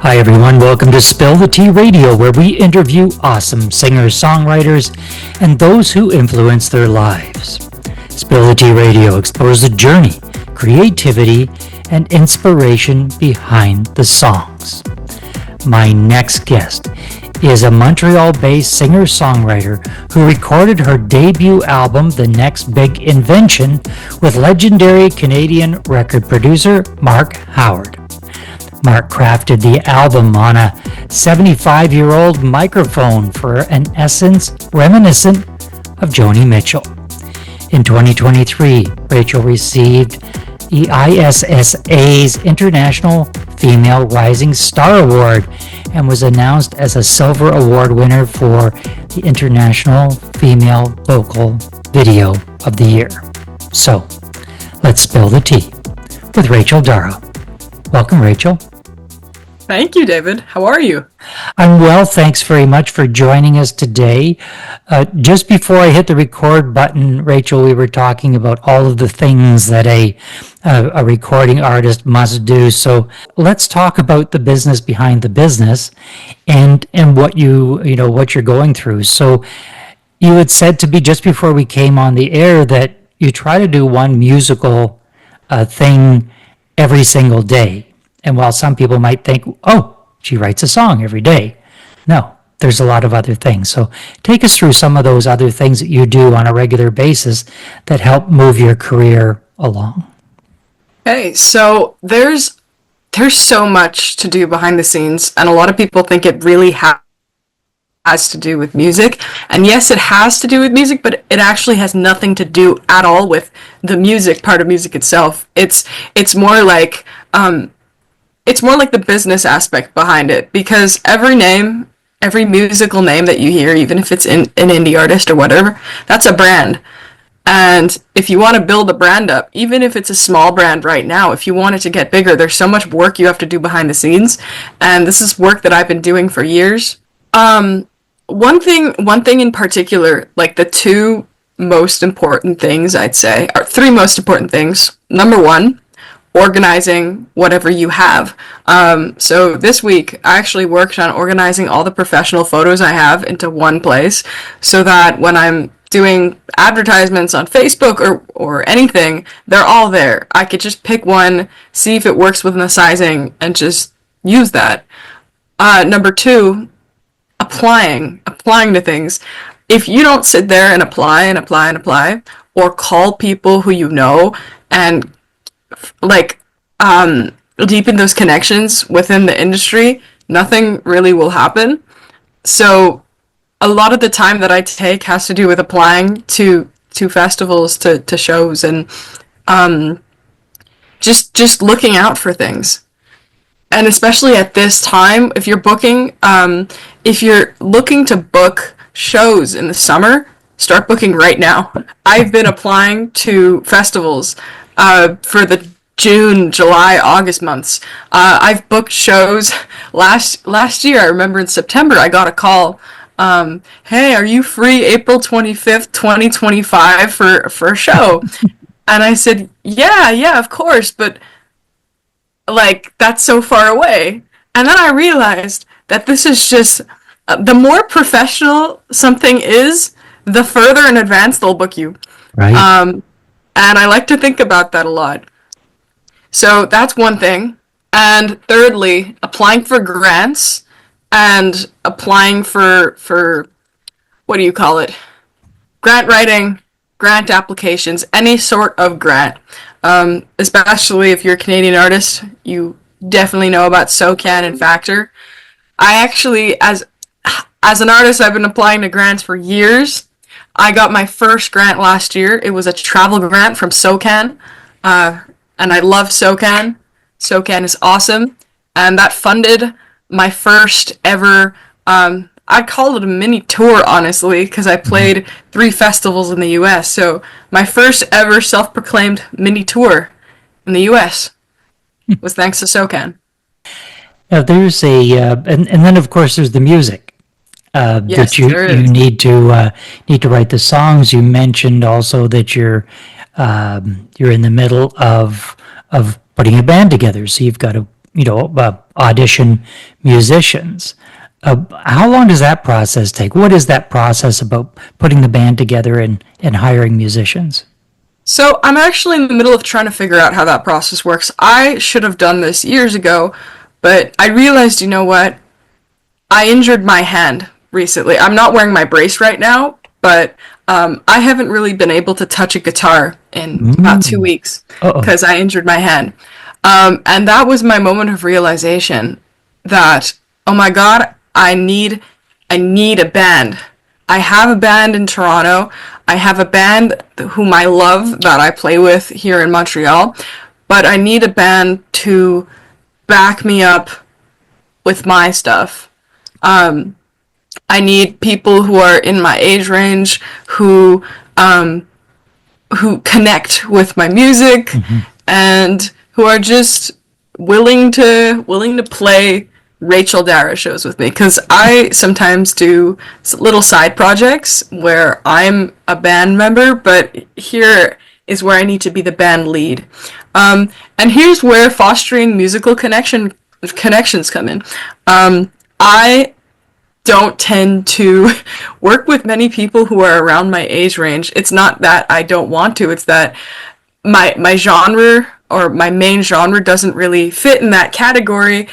Hi everyone, welcome to Spill the Tea Radio, where we interview awesome singers-songwriters and those who influence their lives. Spill the Tea Radio explores the journey, creativity, and inspiration behind the songs. My next guest is a Montreal-based singer-songwriter who recorded her debut album, The Next Big Invention, with legendary Canadian record producer Mark Howard. Mark crafted the album on a 75-year-old microphone for an essence reminiscent of Joni Mitchell. In 2023, Rachel received the ISSA's International Female Rising Star Award and was announced as a Silver Award winner for the International Female Vocal Video of the Year. So, let's spill the tea with Rachel Dara. Welcome, Rachel. Thank you, David. How are you? I'm well, thanks very much for joining us today. Just before I hit the record button, Rachel, we were talking about all of the things that a recording artist must do. So let's talk about the business behind the business and what what you're going through. So you had said to me just before we came on the air that you try to do one musical thing every single day. And while some people might think, oh, she writes a song every day. No, there's a lot of other things. So take us through some of those other things that you do on a regular basis that help move your career along. Okay, so there's so much to do behind the scenes, and a lot of people think it really has to do with music. And yes, it has to do with music, but it actually has nothing to do at all with the music part of music itself. It's more like the business aspect behind it, because every musical name that you hear, even if it's an indie artist or whatever, that's a brand. And if you want to build a brand up, even if it's a small brand right now, if you want it to get bigger, there's so much work you have to do behind the scenes. And this is work that I've been doing for years. One thing in particular, like the two most important things, I'd say, or three most important things. Number one, organizing whatever you have. So this week, I actually worked on organizing all the professional photos I have into one place so that when I'm doing advertisements on Facebook or anything, they're all there. I could just pick one, see if it works within the sizing, and just use that. Number two, applying to things. If you don't sit there and apply, or call people who you know and deepen those connections within the industry, nothing really will happen. So a lot of the time that I take has to do with applying to festivals, to shows, and just looking out for things. And especially at this time, if you're looking to book shows in the summer, start booking right now. I've been applying to festivals for the June, July, August months. I've booked shows last year. I remember in September I got a call. Hey, are you free April 25th, 2025 for a show? And I said, yeah, of course, but that's so far away. And then I realized that this is just the more professional something is, the further in advance they'll book you. Right. And I like to think about that a lot. So that's one thing. And thirdly, applying for grants and applying for what do you call it? Grant writing, grant applications, any sort of grant. Especially if you're a Canadian artist, you definitely know about SOCAN and Factor. I actually, as an artist, I've been applying to grants for years. I got my first grant last year. It was a travel grant from SOCAN. And I love SOCAN. SOCAN is awesome. And that funded my first ever, I'd call it a mini tour, honestly, because I played 3 festivals in the U.S. So my first ever self-proclaimed mini tour in the U.S. was thanks to SOCAN. Now there's and then of course there's the music. Yes, that you need to write the songs. You mentioned also that you're in the middle of putting a band together, so you've got to audition musicians. How long does that process take? What is that process about putting the band together and hiring musicians? So I'm actually in the middle of trying to figure out how that process works. I should have done this years ago, but I realized, you know what? I injured my hand recently. I'm not wearing my brace right now, but I haven't really been able to touch a guitar in about 2 weeks because I injured my hand. And that was my moment of realization that, oh my God, I need a band. I have a band in Toronto. I have a band whom I love that I play with here in Montreal, but I need a band to back me up with my stuff. I need people who are in my age range who connect with my music and who are just willing to play Rachel Dara shows with me, because I sometimes do little side projects where I'm a band member, but here is where I need to be the band lead. And here's where fostering musical connections come in. I don't tend to work with many people who are around my age range. It's not that I don't want to, it's that my genre or my main genre doesn't really fit in that category.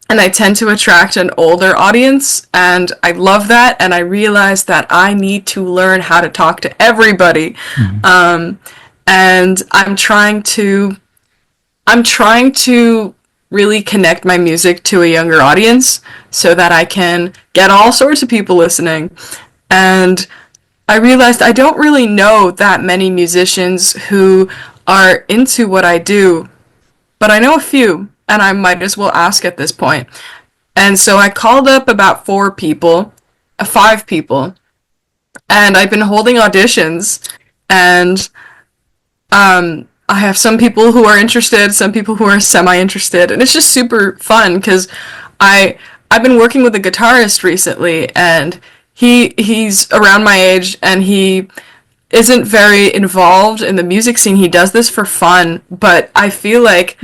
And I tend to attract an older audience, and I love that, and I realize that I need to learn how to talk to everybody. And I'm trying to really connect my music to a younger audience so that I can get all sorts of people listening. And I realized I don't really know that many musicians who are into what I do, but I know a few, and I might as well ask at this point. And so I called up about 5 people, and I've been holding auditions, and I have some people who are interested, some people who are semi-interested, and it's just super fun because I've been working with a guitarist recently, and he's around my age, and he isn't very involved in the music scene. He does this for fun, but I feel like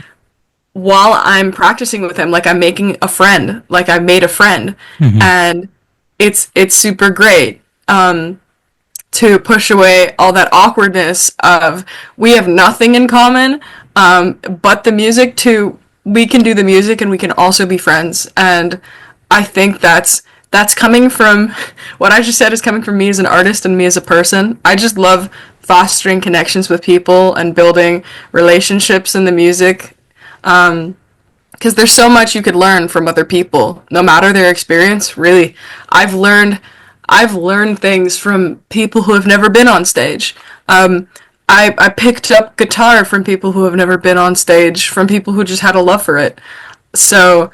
while I'm practicing with him, like I'm making a friend, like I made a friend, and it's super great. To push away all that awkwardness of we have nothing in common, but the music to we can do the music and we can also be friends. And I think that's coming from what I just said is coming from me as an artist and me as a person. I just love fostering connections with people and building relationships in the music. Because there's so much you could learn from other people, no matter their experience. Really, I've learned things from people who have never been on stage. I picked up guitar from people who have never been on stage, from people who just had a love for it. So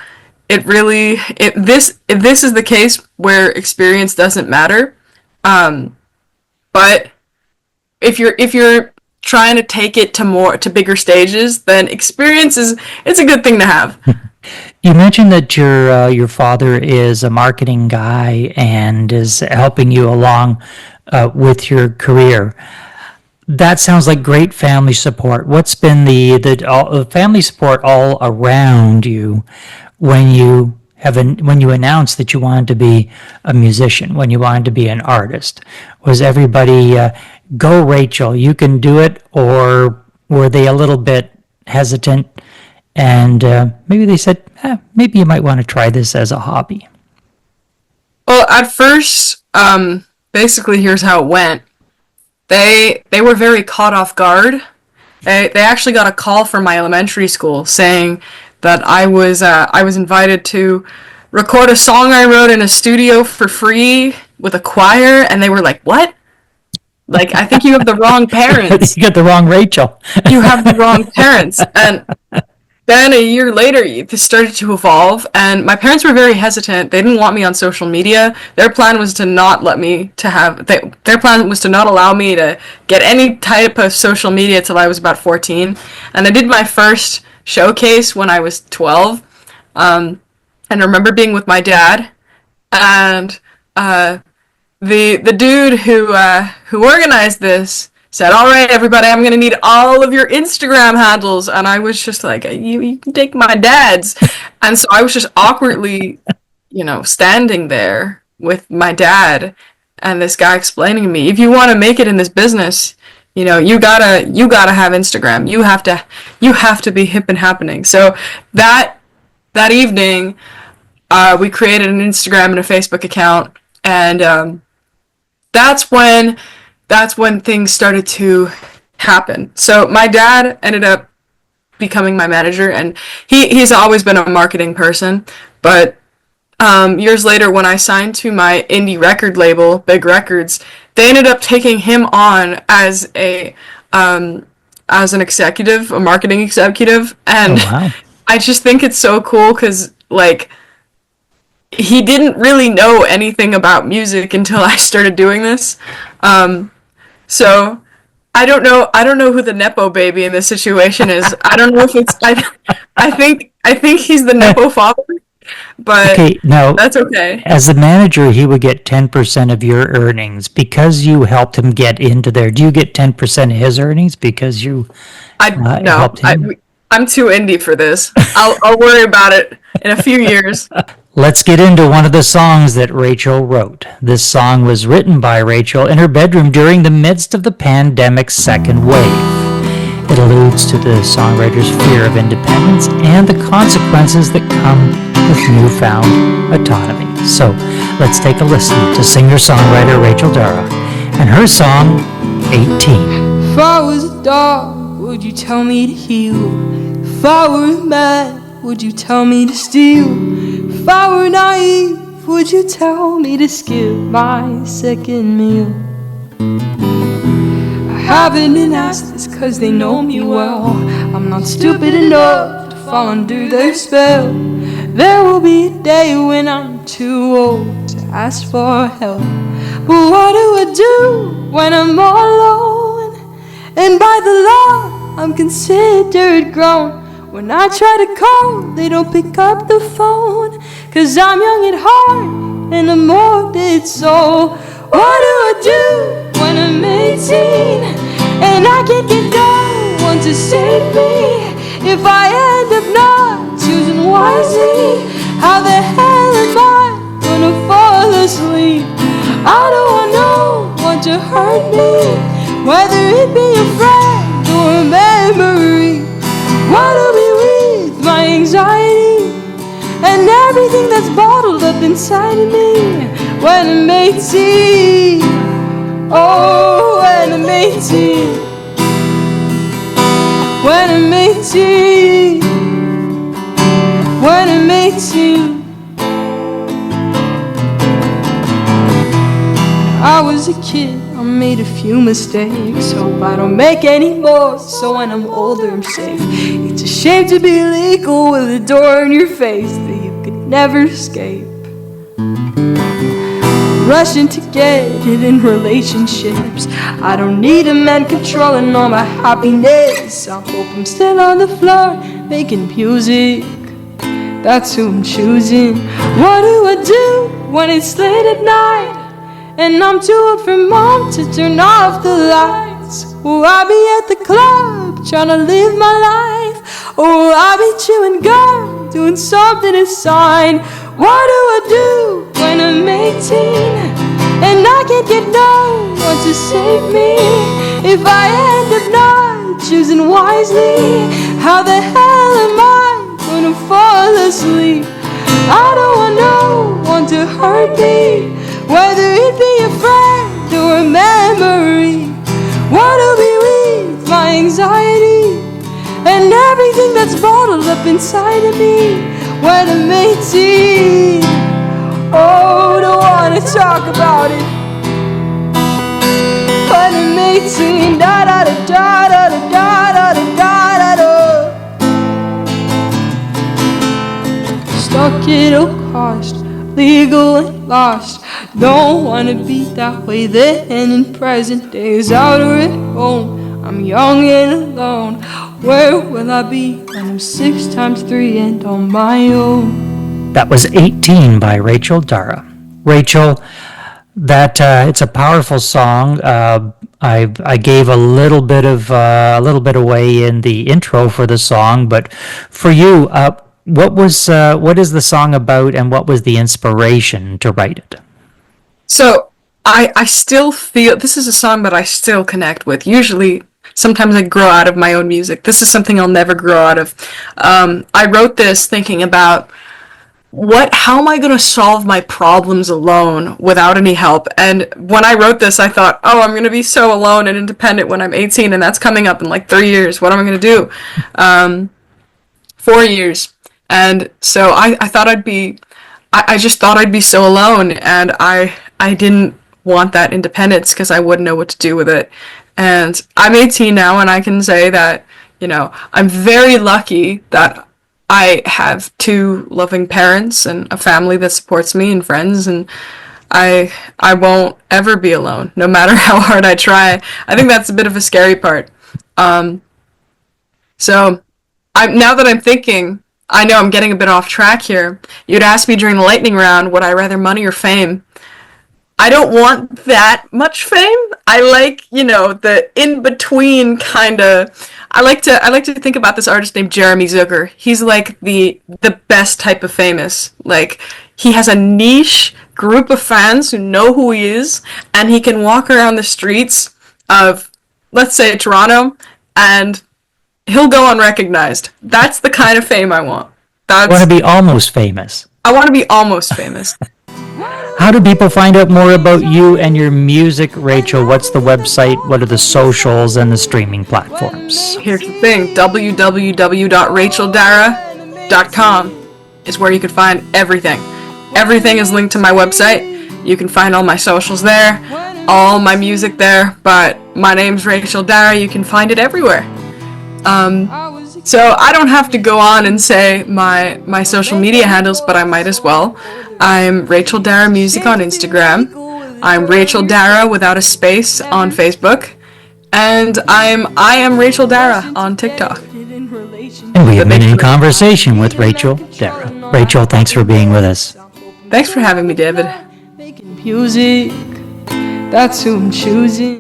this is the case where experience doesn't matter. But if you're trying to take it to bigger stages, then experience it's a good thing to have. You mentioned that your father is a marketing guy and is helping you along with your career. That sounds like great family support. What's been the family support all around you when you announced that you wanted to be a musician, when you wanted to be an artist? Was everybody go Rachel, you can do it, or were they a little bit hesitant? And maybe they said, maybe you might want to try this as a hobby. Well, at first, basically, here's how it went. They were very caught off guard. They actually got a call from my elementary school saying that I was invited to record a song I wrote in a studio for free with a choir, and they were like, "What? Like, I think you have the wrong parents. You got the wrong Rachel. You have the wrong parents." And then a year later, this started to evolve, and my parents were very hesitant. They didn't want me on social media. Their plan was to not let me to have. Their plan was to not allow me to get any type of social media till I was about 14. And I did my first showcase when I was 12. And I remember being with my dad, and the dude who organized this said, all right, everybody, I'm going to need all of your Instagram handles. And I was just like, you can take my dad's. And so I was just awkwardly, standing there with my dad and this guy explaining to me, if you want to make it in this business, you gotta have Instagram. You have to be hip and happening. So that evening, we created an Instagram and a Facebook account, and that's when things started to happen. So my dad ended up becoming my manager, and he's always been a marketing person. But years later, when I signed to my indie record label, Big Records, they ended up taking him on as an executive, a marketing executive, and wow. I just think it's so cool because he didn't really know anything about music until I started doing this. So I don't know who the Nepo baby in this situation is. I don't know if it's I think he's the Nepo father, but okay, now, that's okay. As the manager, he would get 10% of your earnings because you helped him get into there. Do you get 10% of his earnings because you helped him? I'm too indie for this. I'll worry about it in a few years. Let's get into one of the songs that Rachel wrote. This song was written by Rachel in her bedroom during the midst of the pandemic's second wave. It alludes to the songwriter's fear of independence and the consequences that come with newfound autonomy. So let's take a listen to singer-songwriter Rachel Dara and her song, 18. If I was a dog, would you tell me to heel? If I were a man, would you tell me to steal? If I were naive, would you tell me to skip my second meal? I haven't been asked this cause they know me well. I'm not stupid enough to fall under their spell. There will be a day when I'm too old to ask for help. But what do I do when I'm all alone? And by the law, I'm considered grown. When I try to call, they don't pick up the phone. Cause I'm young at heart and a morbid soul. What do I do when I'm 18 and I can't get no one to save me? If I end up not choosing wisely, how the hell am I gonna fall asleep? I don't want no one to hurt me, whether it be a friend or a memory. What'll be with my anxiety and everything that's bottled up inside of me when I'm 18? Oh, when I'm 18. When I'm 18. When I'm 18. I was a kid, I made a few mistakes. Hope I don't make any more, so when I'm older I'm safe. It's a shame to be legal with a door in your face that you could never escape. Rushing to get it in relationships. I don't need a man controlling all my happiness. I hope I'm still on the floor making music. That's who I'm choosing. What do I do when it's late at night and I'm too old for mom to turn off the lights? Will I be at the club trying to live my life? Or will I be chewing gum, doing something to sign? What do I do when I'm 18 and I can't get no one to save me? If I end up not choosing wisely, how the hell am I gonna fall asleep? I don't want no one to hurt me, whether it be a friend or a memory. What'll be with my anxiety and everything that's bottled up inside of me when I'm 18? Oh, don't wanna talk about it. When I'm 18, da da da da da da da da da da. Stuck at a cost, legal and lost. Don't wanna be that way then in present days. Out or at home, I'm young and alone. Where will I be when I'm 6 times 3 and on my own? That was 18 by Rachel Dara. Rachel, That it's a powerful song. I gave a little bit away in the intro for the song, but for you, what is the song about, and what was the inspiration to write it? So I still feel this is a song that I still connect with. Usually, sometimes I grow out of my own music. This is something I'll never grow out of. I wrote this thinking about how am I going to solve my problems alone without any help? And when I wrote this, I thought, oh, I'm going to be so alone and independent when I'm 18, and that's coming up in like 3 years. What am I going to do? 4 years. And so I thought I just thought I'd be so alone, and I didn't want that independence because I wouldn't know what to do with it. And I'm 18 now, and I can say that, I'm very lucky that I have 2 loving parents and a family that supports me and friends, and I won't ever be alone, no matter how hard I try. I think that's a bit of a scary part. So now that I'm thinking, I know I'm getting a bit off track here. You'd ask me during the lightning round, would I rather money or fame? I don't want that much fame. I like, the in-between kind of. I like to think about this artist named Jeremy Zucker. He's like the best type of famous. Like, he has a niche group of fans who know who he is, and he can walk around the streets of, let's say, Toronto, and he'll go unrecognized. That's the kind of fame I want. I want to be almost famous. I want to be almost famous. How do people find out more about you and your music, Rachel? What's the website? What are the socials and the streaming platforms? Here's the thing, www.racheldara.com is where you can find everything. Everything is linked to my website. You can find all my socials there, all my music there, but my name's Rachel Dara. You can find it everywhere. So I don't have to go on and say my social media handles, but I might as well. I'm Rachel Dara Music on Instagram. I'm Rachel Dara without a space on Facebook. And I am Rachel Dara on TikTok. And we have been in conversation with Rachel Dara. Rachel, thanks for being with us. Thanks for having me, David. Making music, that's who I'm choosing.